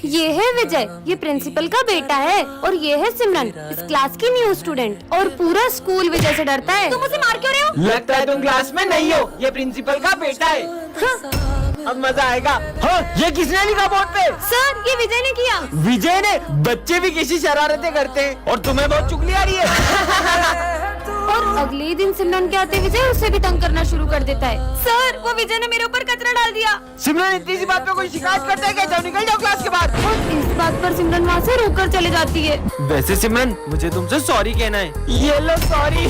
ये है विजय, ये प्रिंसिपल का बेटा है, और ये है सिमरन, इस क्लास की न्यू स्टूडेंट, और पूरा स्कूल विजय से डरता है। तुम उसे मार क्यों रहे हो? लगता है तुम क्लास में नहीं हो, ये प्रिंसिपल का बेटा है। अब मजा आएगा। हाँ, ये किसने लिखा बोर्ड पे? सर, ये विजय ने किया। विजय ने? बच्चे भी किसी शरारतें करते हैं और तुम्हें बहुत चुगली आ रही है। और अगले ही दिन सिमरन के आते विजय उसे भी तंग करना शुरू कर देता है। सर, वो विजय ने मेरे ऊपर कचरा डाल दिया। सिमरन इतनी सी बात पे कोई शिकायत करता है क्या? जाओ, निकल जाओ क्लास के बाहर। और इस बात पर सिमरन वहाँ से रोकर चले जाती है। वैसे सिमरन, मुझे तुमसे सॉरी कहना है। ये लो सॉरी।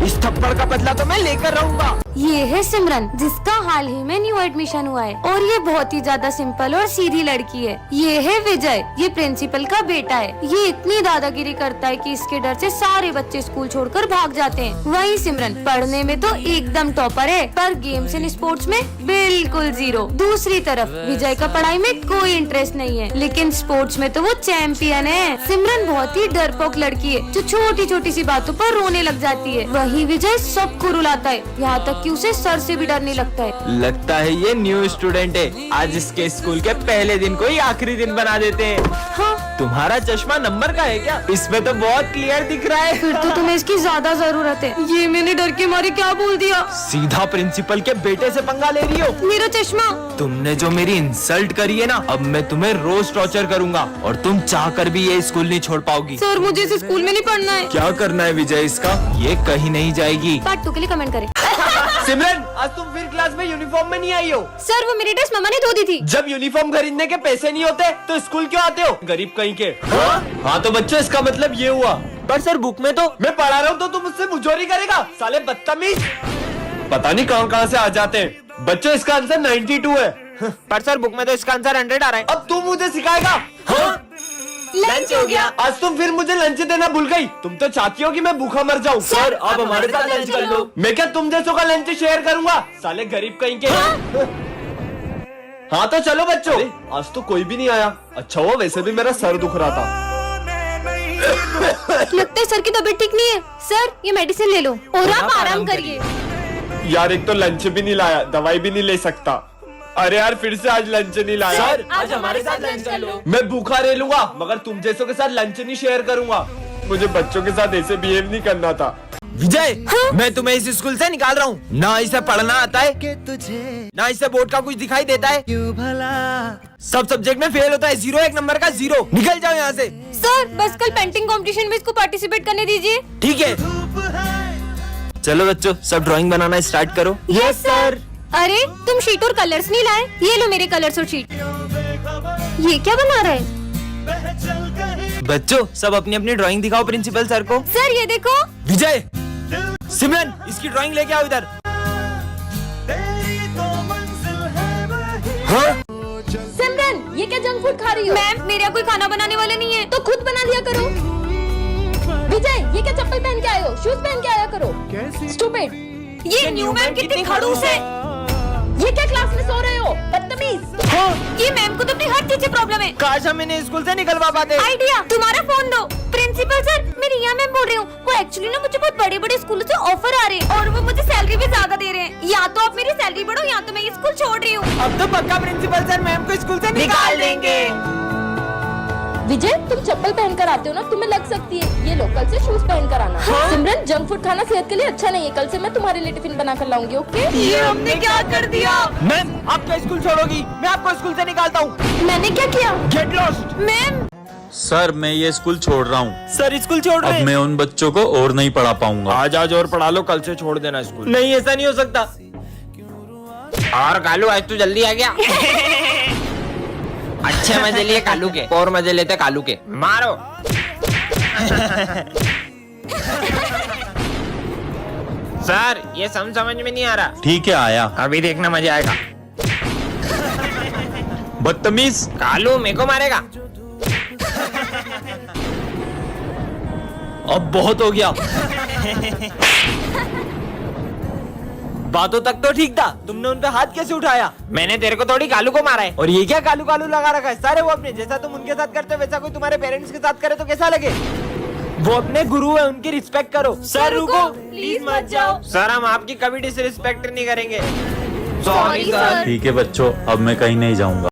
इस थप्पड़ का बदला तो मैं लेकर रहूंगा। ये है सिमरन, जिसका हाल ही में न्यू एडमिशन हुआ है, और ये बहुत ही ज्यादा सिंपल और सीधी लड़की है। ये है विजय, ये प्रिंसिपल का बेटा है। ये इतनी दादागिरी करता है कि इसके डर से सारे बच्चे स्कूल छोड़कर भाग जाते हैं। वही सिमरन पढ़ने में तो एकदम टॉपर है, पर गेम्स एंड स्पोर्ट्स में बिल्कुल जीरो। दूसरी तरफ विजय का पढ़ाई में कोई इंटरेस्ट नहीं है, लेकिन स्पोर्ट्स में तो वो चैंपियन है। सिमरन बहुत ही डरपोक लड़की है, जो छोटी छोटी सी बातों पर रोने लग जाती है। वही विजय सबको रुलाता है, यहाँ तक कि उसे सर से भी डर नहीं लगता है। लगता है ये न्यू स्टूडेंट है। आज इसके स्कूल के पहले दिन को ही आखिरी दिन बना देते हैं। हाँ, तुम्हारा चश्मा नंबर का है क्या? इसमें तो बहुत क्लियर दिख रहा है। फिर तो तुम्हें इसकी ज्यादा जरूरत है। ये मैंने डर के मारे क्या बोल दिया? सीधा प्रिंसिपल के बेटे से पंगा ले रही हो। मेरा चश्मा। तुमने जो मेरी इंसल्ट करी है ना, अब मैं तुम्हें रोज टॉर्चर करूंगा और तुम चाह कर भी ये स्कूल नहीं छोड़ पाओगी। सर, मुझे इस स्कूल में नहीं पढ़ना है। क्या करना है विजय इसका? ये कहीं नहीं जाएगी। पार्ट 2 के लिए कमेंट करें। सिमरन, आज तुम फिर क्लास में यूनिफॉर्म में नहीं आई हो। सर, वो मेरी ड्रेस मम्मा ने धो दी थी। जब यूनिफॉर्म खरीदने के पैसे नहीं होते तो स्कूल क्यों आते हो? गरीब कहीं के। हाँ तो बच्चों, इसका मतलब ये हुआ। पर सर, बुक में तो मैं पढ़ा रहा हूँ तो तुम मुझसे मुझोरी करेगा? साले बदतमीज, पता नहीं कहाँ से आ जाते हैं। बच्चों, इसका आंसर 92 है। पर सर, बुक में तो इसका आंसर 100 आ रहा है। अब तू मुझे सिखाएगा? लंच हो गया। आज तुम फिर मुझे लंच देना भूल गई। तुम तो चाहती हो कि मैं भूखा मर जाऊं। सर, अब हमारे साथ लंच कर लो। मैं क्या तुम जैसों का लंच शेयर करूंगा? साले गरीब कहीं के। हाँ तो चलो बच्चों। आज तो कोई भी नहीं आया। अच्छा हुआ, वैसे भी मेरा सर दुख रहा था। लगता है सर की तबीयत ठीक नहीं है। सर, ये मेडिसिन ले लो और आप आराम करिए। यार, एक तो लंच भी नहीं लाया, दवाई भी नहीं ले सकता। अरे यार, फिर से आज लंच नहीं लाया। सर, आज हमारे साथ लंच कर लो। मैं भूखा रह लूंगा, मगर तुम जैसों के साथ लंच नहीं शेयर करूंगा। मुझे बच्चों के साथ ऐसे बिहेव नहीं करना था। विजय, मैं तुम्हें इस स्कूल से निकाल रहा हूँ। ना इसे पढ़ना आता है, ना इसे बोर्ड का कुछ दिखाई देता है। सब सब्जेक्ट में फेल होता है। 0 एक नंबर का 0। निकल जाओ यहाँ से। सर, बस कल पेंटिंग कंपटीशन में इसको पार्टिसिपेट करने दीजिए। ठीक है। चलो बच्चों, सब ड्राइंग बनाना स्टार्ट करो। Yes sir. अरे, तुम शीट और कलर्स नहीं लाए? ये लो मेरे कलर्स और शीट। ये क्या बना रहा है? बच्चों, सब अपनी अपनी ड्राइंग दिखाओ प्रिंसिपल सर को। सर, ये देखो। विजय, सिमरन, इसकी ड्राइंग लेके आओ इधर। हाँ? सिमरन, ये क्या जंक फूड खा रही हो? मैम, मेरे यहाँ कोई खाना बनाने वाले नहीं है, तो खुद बना दिया करो। विजय, ये क्या चप्पल पहन के आए हो? शूज पहन के आया करो। स्टूपिड। ये न्यू मैम कितनी खड़ूस है। ये क्या क्लास में सो रहे हो? बदतमीज। हाँ? ये मैम को तो अपनी हर चीज से प्रॉब्लम है। काश हम इन्हें स्कूल से निकलवा पाते। आइडिया, तुम्हारा फोन दो। प्रिंसिपल सर, मैं रिया मैम बोल रही हूँ। वो एक्चुअली ना मुझे बहुत बड़े बड़े स्कूलों से ऑफर आ रहे हैं, और वो मुझे सैलरी भी ज्यादा दे रहे हैं। या तो आप मेरी सैलरी बढ़ो, या तो मैं ये स्कूल छोड़ रही हूँ। अब तो पक्का प्रिंसिपल सर मैम को स्कूल से निकाल देंगे। विजय, तुम चप्पल पहन कर आते हो ना, तुम्हें लग सकती है। ये लो, कल से शूज पहन कर आना। हाँ? सिमरन, जंक फूड खाना सेहत के लिए अच्छा नहीं है। कल से मैं तुम्हारे लिए टिफिन बना कर लाऊंगी, ओके? ये हमने क्या कर दिया? मैम, आप क्या स्कूल छोड़ोगी? मैं आपको स्कूल से निकालता हूँ। मैंने क्या किया? Get lost. मैम। सर, मैं ये स्कूल छोड़ रहा हूँ। सर, स्कूल छोड़ रहे अब हैं। मैं उन बच्चों को और नहीं पढ़ा पाऊंगा। आज और पढ़ा लो, कल से छोड़ देना स्कूल। नहीं, ऐसा नहीं हो सकता। और कालू, आज तू जल्दी आ गया। अच्छे मजे लिए कालू के, और मजे लेते कालू के। मारो। सर, ये समझ में नहीं आ रहा। ठीक है, आया। अभी देखना मजा आएगा। बदतमीज। कालू, मेरे को मारेगा। अब बहुत हो गया। बातों तक तो ठीक था, तुमने उन पे हाथ कैसे उठाया? मैंने तेरे को थोड़ी कालू को मारा है। और ये क्या कालू कालू लगा रखा है? सारे वो अपने जैसा तुम उनके साथ करते हो, वैसा कोई तुम्हारे पेरेंट्स के साथ करे तो कैसा लगे? वो अपने गुरु है, उनकी रिस्पेक्ट करो। सर रुको, प्लीज मत जाओ। सर, हम आपकी कभी डिसरिस्पेक्ट नहीं करेंगे। Sorry sir. ठीक है बच्चों, अब मैं कहीं नहीं जाऊंगा।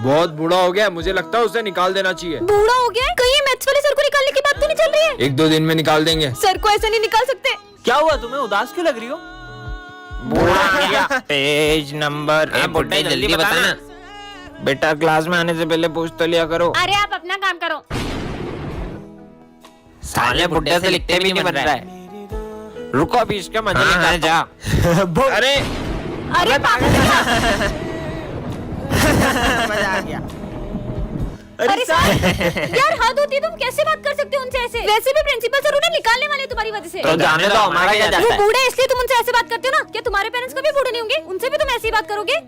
बहुत बूढ़ा हो गया, मुझे लगता है उसे निकाल देना चाहिए। बूढ़ा हो गया है? कहीं ये मैथ्स वाले सर को निकालने की बात तो नहीं चल रही है? 1-2 दिन में निकाल देंगे। सर को ऐसे नहीं निकाल सकते। क्या हुआ, तुम्हें उदास क्यों लग रही हो? पेज नंबर जल्दी बताना बेटा, क्लास में आने से पहले पूछ तो लिया करो। अरे आप अपना काम करो। साले बुड्ढे से लिखते भी नहीं बन रहा है। रुको अभी इसका मजा लेकर जा। अरे अरे पागल है क्या? मजा आ गया। अरे सर यार हाथ होती है, तुम कैसे बात कर सकते हो उनसे ऐसे? वैसे भी प्रिंसिपल सर उन्हें निकालने वाले हैं तुम्हारी वजह से। तो जाने दो, हमारा क्या जाता वो है। बूढ़े हैं, इसलिए तुम उनसे ऐसे बात करते हो ना? क्या तुम्हारे पेरेंट्स कभी बूढ़े नहीं होंगे? उनसे भी तुम ऐसी बात करोगे?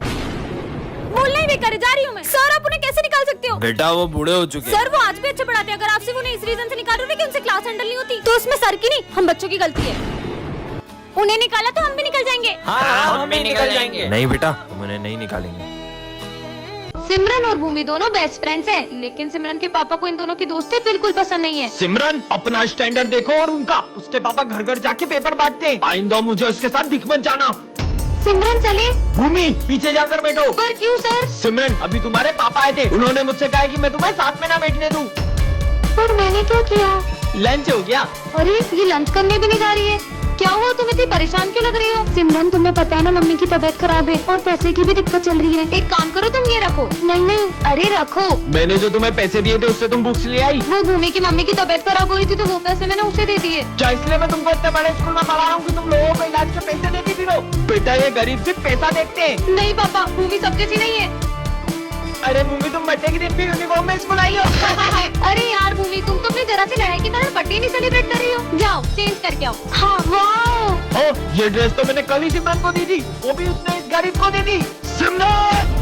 बोलना ही बेकार है, जा रही हूँ मैं। सर आप उन्हें कैसे निकाल सकते हो? बेटा वो बूढ़े हो चुके हैं। सर वो आज भी अच्छे पढ़ाते हैं। अगर आप सिर्फ उन्हें इस रीजन से निकाल रहे हो कि उनसे क्लास हैंडल नहीं होती, तो उसमें सर की नहीं हम बच्चों की गलती है। उन्हें निकाला तो हम भी निकल जाएंगे। हाँ, हम भी निकल जाएंगे। नहीं बेटा, हम उन्हें नहीं निकालेंगे। सिमरन और भूमि दोनों बेस्ट फ्रेंड्स हैं, लेकिन सिमरन के पापा को इन दोनों की दोस्ती बिल्कुल पसंद नहीं है। सिमरन अपना स्टैंडर्ड देखो और उनका। उसके पापा घर घर जाके पेपर बांटते हैं। आइंदा मुझे उसके साथ दिख मत जाना। सिमरन चले। भूमि पीछे जाकर बैठो। पर क्यों सर? सिमरन अभी तुम्हारे पापा आए थे, उन्होंने मुझसे कहा कि मैं तुम्हें साथ में ना बैठने दूं। पर मैंने क्या किया? लंच हो गया। अरे ये लंच करने भी नहीं जा रही है। क्या हुआ, तुम इतनी परेशान क्यों लग रही हो? सिमरन तुम्हें पता है ना मम्मी की तबीयत खराब है और पैसे की भी दिक्कत चल रही है। एक काम करो, तुम ये रखो। नहीं नहीं, अरे रखो। मैंने जो तुम्हें पैसे दिए थे उससे तुम बुक्स ले आई। वो भूमि की मम्मी की तबीयत खराब हो रही थी तो वो पैसे मैंने उसे दे दिए। क्या इसलिए मैं तुमको इतने बड़े स्कूल में पढ़ा रहा हूँ कि तुम लोगों को इलाज के पैसे देती फिरो? बेटा ये गरीब सिर्फ पैसा देखते हैं। नहीं पापा, भूमि सब जैसी नहीं है। अरे भूमि तुम बर्थडे के दिन भी यूनिफॉर्म में स्कूल आई हो। अरे यार भूमि, तुम तो अपनी जरा सी लड़ाई की तरह बर्थडे नहीं सेलिब्रेट कर रही हो। जाओ चेंज करके आओ। हाँ वाह, ये ड्रेस तो मैंने कल ही सिमरन को दी थी, वो भी उसने इस गरीब को दे दी। सिमरन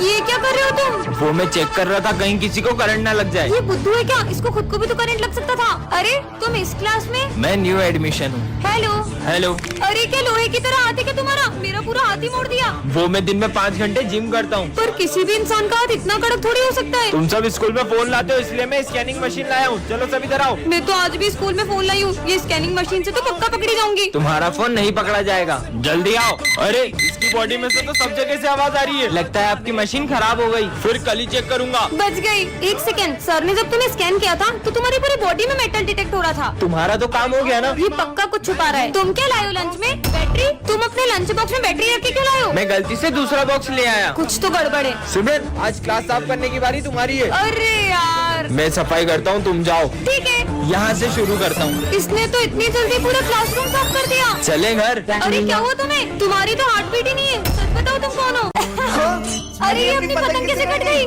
ये क्या कर रहे हो तुम? वो मैं चेक कर रहा था कहीं किसी को करंट ना लग जाए। ये बुद्धू है क्या? इसको खुद को भी तो करंट लग सकता था। अरे तुम इस क्लास में? मैं न्यू एडमिशन हूँ। हेलो। हेलो। अरे क्या लोहे की तरह हाथ है क्या तुम्हारा? मेरा पूरा हाथ ही मोड़ दिया। वो मैं दिन में 5 घंटे जिम करता हूँ। पर किसी भी इंसान का हाथ इतना कड़क थोड़ी हो सकता है। तुम सब स्कूल में फोन लाते हो इसलिए मैं स्कैनिंग मशीन लाया हूँ। चलो सब इधर आओ। मैं तो आज भी स्कूल में फोन लाई हूँ। ये स्कैनिंग मशीन से तो पक्का पकड़ी जाऊंगी। तुम्हारा फोन नहीं पकड़ा जाएगा, जल्दी आओ। अरे इसकी बॉडी में से तो सब जगह से आवाज आ रही है, लगता है आपकी मशीन खराब हो गई। फिर कल ही चेक करूंगा। बच गई। एक सेकंड, सर ने जब तुम्हें स्कैन किया था तो तुम्हारी पूरी बॉडी में मेटल डिटेक्ट हो रहा था। तुम्हारा तो काम हो गया ना। ये पक्का कुछ छुपा रहा है। तुम क्या लाए हो लंच में? बैटरी? तुम अपने लंच बॉक्स में बैटरी रख के क्यों लाए हो? मैं गलती से दूसरा बॉक्स ले आया। कुछ तो गड़बड़ है। सिमरन आज क्लास साफ करने की बारी तुम्हारी है। अरे यार। मैं सफाई करता हूँ, तुम जाओ। ठीक है, यहाँ से शुरू करता हूँ। इसने तो इतनी जल्दी पूरा क्लासरूम साफ कर दिया। चले घर। अरे क्या हुआ तुम्हें? तुम्हारी तो हार्ट बीट ही नहीं है। सच बताओ तुम कौन हो? अरे ये अपनी पतंग कैसे कट गई?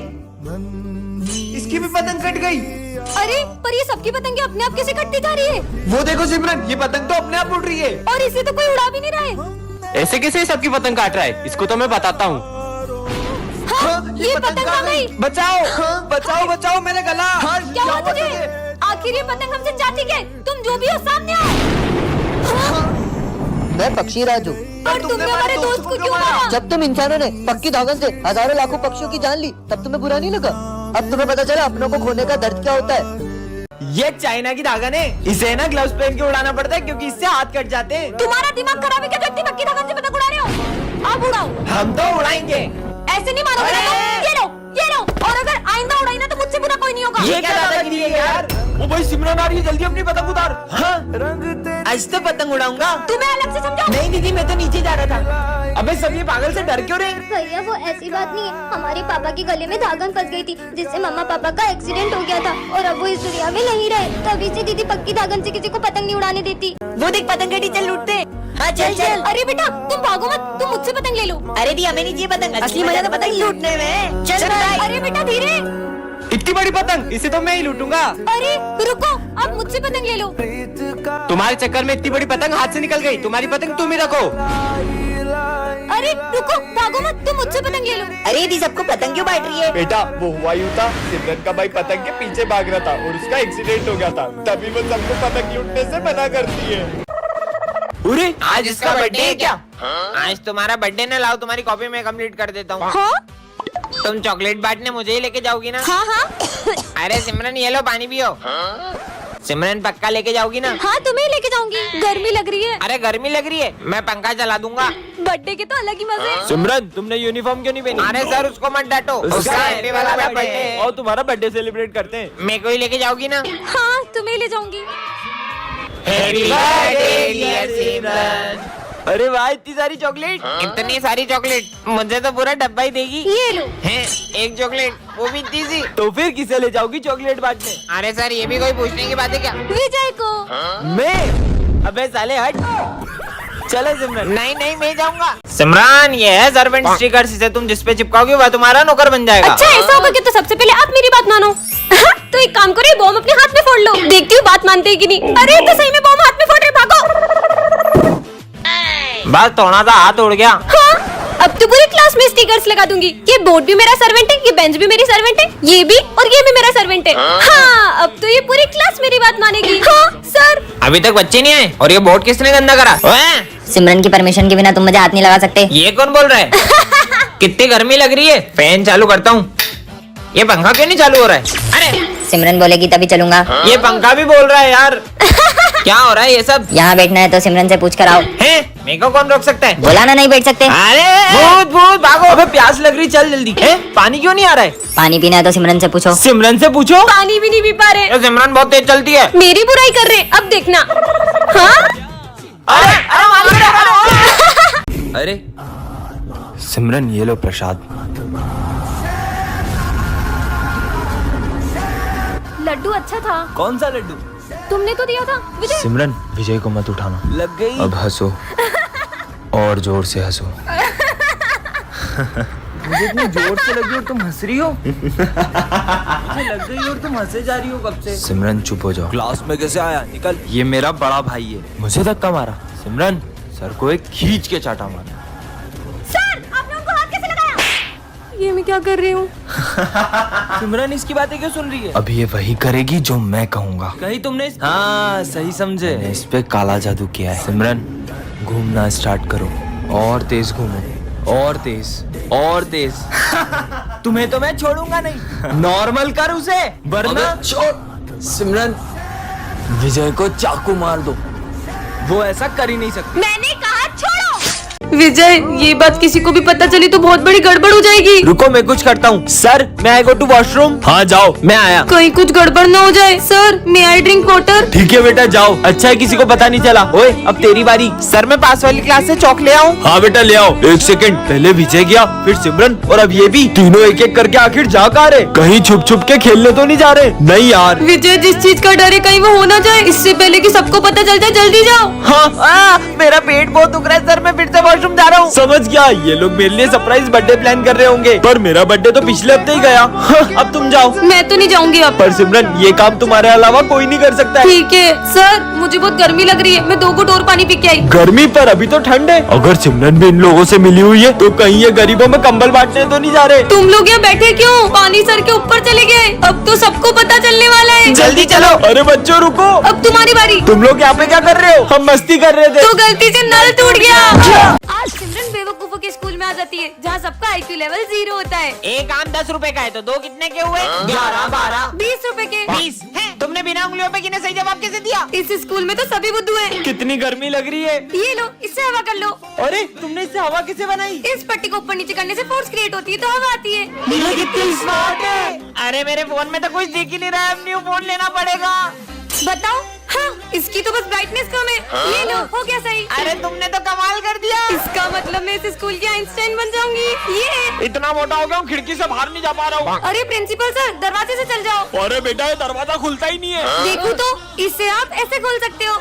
इसकी भी पतंग कट गई। अरे पर ये सबकी पतंगे अपने आप कैसे कटती जा रही है? वो देखो सिमरन, ये पतंग तो अपने आप उड़ रही है। और इसे तो कोई उड़ा भी नहीं रहा है। ऐसे कैसे सबकी पतंग काट रहा है? इसको तो मैं बताता हूँ। हाँ, ये पतंग आ गई। बचाओ बचाओ बचाओ मेरा गला। क्या हुआ तुझे? आखिर ये पतंग हमसे चाहती क्या है? तुम जो भी हो सामने आओ। मैं पक्षी राजू। पर तुमने हमारे दोस्त को क्यों मारा? जब तुम इंसानों ने पक्की धागन से हजारों लाखों पक्षियों की जान ली तब तुम्हें बुरा नहीं लगा? अब तुम्हें पता चला अपनों को खोने का दर्द क्या होता है। ये चाइना की धागन है, इसे ना ग्लव्स पहन के उड़ाना पड़ता है क्योंकि इससे हाथ कट जाते हैं। तुम्हारा दिमाग खराब है क्या? जो इतनी पक्की धागन से पतंग उड़ा रहे हो? आप उड़ाओ। हम तो उड़ाएंगे। ऐसे नहीं मारोगे ना? ये लो। और अगर आइंदा उड़ाई ना तो मुझसे बुरा कोई नहीं होगा। ये क्या दादागिरी है यार? ओ भाई सिमरन आ रही है, जल्दी अपनी पतंग उतार। हाँ आज तो पतंग उड़ाऊंगा। तुम्हें अलग से समझाओ। नहीं दीदी, मैं तो नीचे जा रहा था। अबे सब ये पागल से डर क्यों रहे? भैया वो ऐसी बात नहीं है, हमारे पापा के गले में धागन फंस गई थी जिससे मम्मा पापा का एक्सीडेंट हो गया था और अब वो इस दुनिया में नहीं रहे। तभी से दीदी पक्की धागन से किसी को पतंग नहीं उड़ाने देती। वो देख पतंग टीचर लूटते। हाँ चल चल। अरे बेटा तुम भागो मत, तुम मुझसे पतंग ले लो। अरे दी हमें नहीं चाहिए पतंग, असली मजा तो पतंग लूटने में। चल भाई। अरे बेटा धीरे। इतनी बड़ी पतंग, इसे तो मैं ही लूटूंगा। अरे रुको, आप मुझसे पतंग ले लो। तुम्हारे चक्कर में इतनी बड़ी पतंग हाथ से निकल गई। तुम्हारी पतंग तुम ही रखो। अरे रुको, भागो मत, तुम मुझसे पतंग ले लो। अरे दी सबको पतंग क्यों बांट रही है? बेटा वो हुआ यूं था, सिमरन का भाई पतंग के पीछे भाग रहा था और उसका एक्सीडेंट हो गया था, तभी वो सबको पतंग लूटने से मना करती है। अरे आज इसका बर्थडे है क्या? आज तुम्हारा बर्थडे ना, लाओ तुम्हारी कॉपी में कंप्लीट कर देता हूँ। हाँ तुम चॉकलेट बांटने मुझे ही लेके जाओगी ना? हाँ हाँ। अरे सिमरन ये लो पानी पियो। सिमरन पक्का लेके जाओगी ना? हाँ तुम्हें लेके जाऊंगी। गर्मी लग रही है। अरे गर्मी लग रही है, मैं पंखा चला दूंगा। बर्थडे के तो अलग ही मजे हैं। सिमरन तुमने यूनिफॉर्म क्यों नहीं पहनी? अरे सर उसको मत डांटो, उसका हैप्पी वाला बर्थडे। और तुम्हारा बर्थडे सेलिब्रेट करते हैं। मेरे को ही लेके जाओगी ना? हाँ तुम्हें ले जाऊंगी। हैप्पी बर्थडे डियर सिमरन। अरे वाह इतनी सारी चॉकलेट। इतनी सारी चॉकलेट, मुझे तो पूरा डब्बा ही देगी। ये लो। हैं, एक चॉकलेट, वो भी इतनी सी। तो फिर किसे ले जाओगी चॉकलेट बांटने? अरे सर ये भी कोई पूछने की बात है क्या? विजय को। मैं? अबे साले हट। चलो सिमरन। नहीं नहीं मैं जाऊंगा। सिमरन ये है सर्वेंट स्टिकर, इसे तुम जिस पे चिपकाओगे वह तुम्हारा नौकर बन जाएगा। अच्छा ऐसा होगा कि तो सबसे पहले आप मेरी बात मानो। तो एक काम करो, ये बॉम्ब अपने हाथ में फोड़ लो, देखती हूँ बात मानते हैं कि नहीं। अरे तो सही में बॉम्ब हाथ में फोड़ रहे, भागो। बस थोड़ा सा हाथ उड़ गया। हाँ अब तो पूरी क्लास में स्टिकर्स लगा दूंगी। ये बोर्ड भी मेरा सर्वेंट है, ये बेंच भी मेरी सर्वेंट है, ये भी और ये भी मेरा सर्वेंट है। हाँ अब तो ये पूरी क्लास मेरी बात मानेगी। हाँ सर। अभी तक बच्चे नहीं आए और ये बोर्ड किसने गंदा करा? ओए, सिमरन की परमिशन के बिना तुम मुझे हाथ नहीं लगा सकते। ये कौन बोल रहा है? कितनी गर्मी लग रही है, फैन चालू करता हूँ। ये पंखा क्यों नहीं चालू हो रहा है? अरे सिमरन बोलेगी तभी चलूंगा। ये पंखा भी बोल रहा है यार। क्या हो रहा है ये सब? यहाँ बैठना है तो सिमरन से पूछ कर आओ। हैं? मेरे को कौन रोक सकता है? बोला ना नहीं बैठ सकते। अरे भूत भूत भागो। अबे प्यास लग रही, चल जल्दी। हैं? पानी क्यों नहीं आ रहा है? पानी पीना है तो सिमरन से पूछो। सिमरन से पूछो। पानी भी नहीं पी पा रहे। ये सिमरन बहुत तेज चलती है। मेरी बुराई कर रहे, अब देखना। हाँ अरे अरे सिमरन ये लो प्रसाद। लड्डू अच्छा था। कौन सा लड्डू? तुमने तो दिया था विजय। सिमरन विजय को मत उठाना। लग गई। अब हंसो और जोर से हंसो। मुझे इतनी जोर से लगी और तुम हंस रही हो। मुझे लग गई और तुम हंसे जा रही हो कब से। सिमरन चुप हो जाओ। क्लास में कैसे आया? निकल। ये मेरा बड़ा भाई है। मुझे धक्का मारा। सिमरन सर को एक खींच के चाटा मारा। सर आपने उनको हाथ कैसे लगाया? ये मैं क्या कर रही हूँ? सिमरन इसकी बातें क्यों सुन रही है? अब ये वही करेगी जो मैं कहूँगा। कहीं तुमने हाँ सही समझे। मैंने इस पे काला जादू किया है। सिमरन घूमना स्टार्ट करो और तेज घूमो और तेज और तेज। तुम्हें तो मैं छोड़ूंगा नहीं। नॉर्मल कर उसे वरना छोड़। सिमरन विजय को चाकू मार दो, वो ऐसा कर ही नहीं सकती। मैंने कहा छोड़ो। विजय ये बात किसी को भी पता चली तो बहुत बड़ी गड़बड़ हो जाएगी। रुको मैं कुछ करता हूँ। सर मैं आई गो टू वॉशरूम। हाँ जाओ, मैं आया। कहीं कुछ गड़बड़ ना हो जाए। सर मैं आई ड्रिंक वाटर। ठीक है बेटा जाओ। अच्छा है किसी को पता नहीं चला। ओए अब तेरी बारी। सर मैं पास वाली क्लास से चौक ले आऊं? हाँ बेटा ले आओ। एक सेकंड, पहले विजय गया फिर सिमरन और अब ये भी। तीनों एक एक करके आखिर जा कहाँ रहे? कहीं छुप छुप के खेलने तो नहीं जा रहे? नहीं यार। विजय जिस चीज का डर है कहीं वो हो ना जाए, इससे पहले कि सबको पता चल जाए जल्दी जाओ। हाँ मेरा पेट बहुत दुख रहा है सर, मैं फिर से वॉशरूम जा रहा हूँ। समझ गया, ये लोग मेरे लिए सरप्राइज बर्थडे प्लान कर रहे होंगे, पर मेरा बर्थडे तो पिछले हफ्ते ही गया। अब तुम जाओ। मैं तो नहीं जाऊंगी अब। पर सिमरन ये काम तुम्हारे अलावा कोई नहीं कर सकता है। ठीक है सर, मुझे बहुत गर्मी लग रही है, मैं 2 घूंट और पानी पी के आई। गर्मी पर अभी तो ठंड है। अगर सिमरन भी इन लोगों से मिली हुई है तो कहीं ये गरीबों में कंबल बांटने तो नहीं जा रहे? तुम लोग यहाँ बैठे क्यों? पानी सर के ऊपर चले गए, अब तो सबको पता चलने वाला है। जल्दी चलो। अरे बच्चों रुको, अब तुम्हारी बारी। तुम लोग यहाँ पे क्या कर रहे हो? हम मस्ती कर रहे थे। तो गलती से नल टूट गया। आज सिमरन बेवकूफों के स्कूल में आ जाती है जहाँ सबका IQ लेवल 0 होता है। एक आम 10 रुपए का है तो 2 कितने के हुए? 11, 12, 20 रुपए के। 20 हैं? तुमने बिना उंगलियों पे गिने सही जवाब कैसे दिया? इस स्कूल में तो सभी बुद्धू हैं। कितनी गर्मी लग रही है। ये लो, इससे हवा कर लो। अरे तुमने इससे हवा कैसे बनाई? इस पट्टी को ऊपर नीचे करने से फोर्स क्रिएट होती है तो हवा आती है। कितनी स्मार्ट है। अरे मेरे फोन में तो कुछ दिख ही नहीं रहा है, अब न्यू फोन लेना पड़ेगा। बताओ। हाँ इसकी तो बस ब्राइटनेस कम है। ये लो हो गया सही। अरे तुमने तो कमाल कर दिया। इसका मतलब मैं इस स्कूल की आइंस्टाइन बन जाऊंगी। ये इतना मोटा हो गया हूँ खिड़की से बाहर नहीं जा पा रहा हूँ। अरे प्रिंसिपल सर दरवाजे से चल जाओ। अरे बेटा ये दरवाजा खुलता ही नहीं है। देखो तो इससे आप ऐसे खोल सकते हो।